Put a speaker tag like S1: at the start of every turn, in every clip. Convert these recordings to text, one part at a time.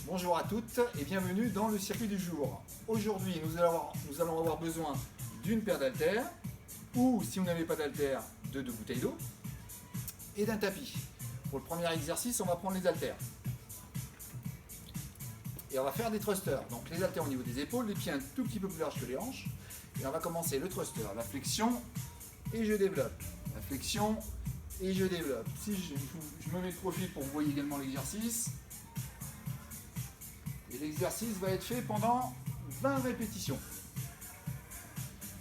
S1: Bonjour à toutes et bienvenue dans le circuit du jour. Aujourd'hui, nous allons avoir besoin d'une paire d'haltères ou, si vous n'avez pas d'haltères, de 2 bouteilles d'eau et d'un tapis. Pour le premier exercice, on va prendre les haltères. Et on va faire des thrusters. Donc les haltères au niveau des épaules, les pieds un tout petit peu plus larges que les hanches. Et on va commencer le thruster, la flexion et je développe. La flexion et je développe. Si je me mets de profil pour que vous voyez également l'exercice. Et l'exercice va être fait pendant 20 répétitions.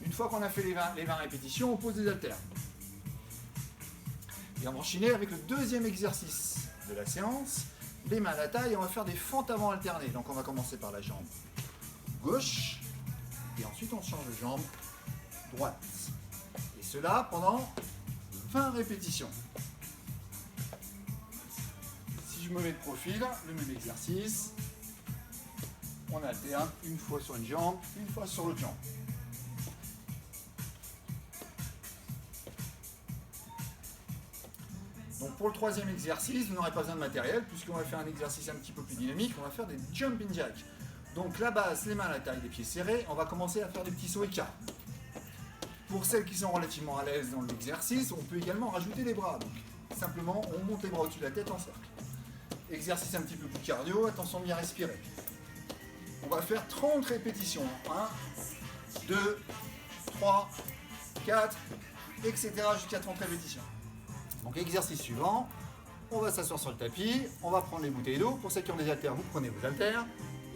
S1: Une fois qu'on a fait les 20 répétitions, on pose des haltères. Et on va enchaîner avec le deuxième exercice de la séance, les mains à la taille, et on va faire des fentes avant alternées. Donc on va commencer par la jambe gauche, et ensuite on change de jambe droite. Et cela pendant 20 répétitions. Si je me mets de profil, le même exercice, on alterne une fois sur une jambe, une fois sur l'autre jambe. Donc pour le troisième exercice, vous n'aurez pas besoin de matériel puisqu'on va faire un exercice un petit peu plus dynamique, on va faire des jumping jacks. Donc la base, les mains à la taille, les pieds serrés, on va commencer à faire des petits sauts écarts. Pour celles qui sont relativement à l'aise dans l'exercice, on peut également rajouter les bras. Donc simplement, on monte les bras au-dessus de la tête en cercle. Exercice un petit peu plus cardio, attention de bien respirer. On va faire 30 répétitions. 1, 2, 3, 4, etc. jusqu'à 30 répétitions. Donc exercice suivant, on va s'asseoir sur le tapis, on va prendre les bouteilles d'eau. Pour ceux qui ont des haltères, vous prenez vos haltères.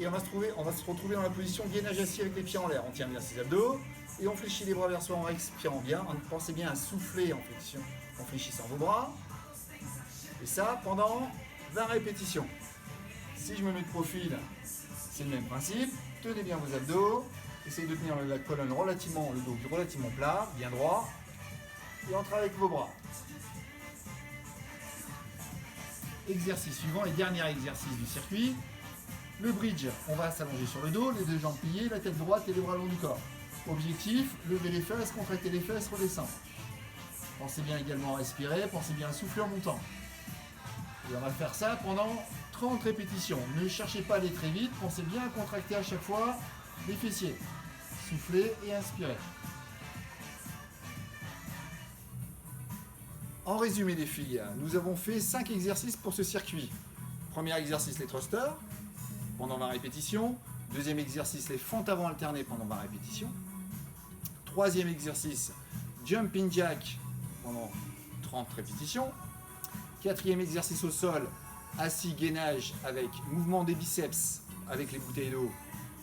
S1: Et on va se retrouver dans la position gainage assis avec les pieds en l'air. On tient bien ses abdos et on fléchit les bras vers soi en respirant bien. Pensez bien à souffler en flexion, en fléchissant vos bras. Et ça pendant 20 répétitions. Si je me mets de profil, c'est le même principe. Tenez bien vos abdos. Essayez de tenir la colonne relativement, le dos relativement plat, bien droit. Et entrez avec vos bras. Exercice suivant et dernier exercice du circuit. Le bridge, on va s'allonger sur le dos, les deux jambes pliées, la tête droite et les bras le long du corps. Objectif, lever les fesses, contracter les fesses, redescendre. Pensez bien également à respirer, pensez bien à souffler en montant. Et on va faire ça pendant 30 répétitions. Ne cherchez pas à aller très vite, pensez bien à contracter à chaque fois les fessiers. Soufflez et inspirez. En résumé les filles, nous avons fait 5 exercices pour ce circuit. Premier exercice, les thrusters, pendant 20 répétitions. Deuxième exercice, les fentes avant alternées pendant 20 répétitions. Troisième exercice, jumping jack pendant 30 répétitions. Quatrième exercice au sol, assis gainage avec mouvement des biceps avec les bouteilles d'eau,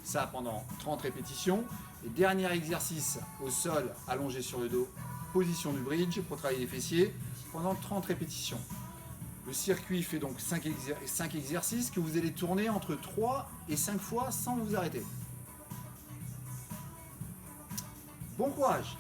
S1: ça pendant 30 répétitions. Et dernier exercice au sol, allongé sur le dos, position du bridge pour travailler les fessiers pendant 30 répétitions. Le circuit fait donc 5 exercices que vous allez tourner entre 3 et 5 fois sans vous arrêter. Bon courage!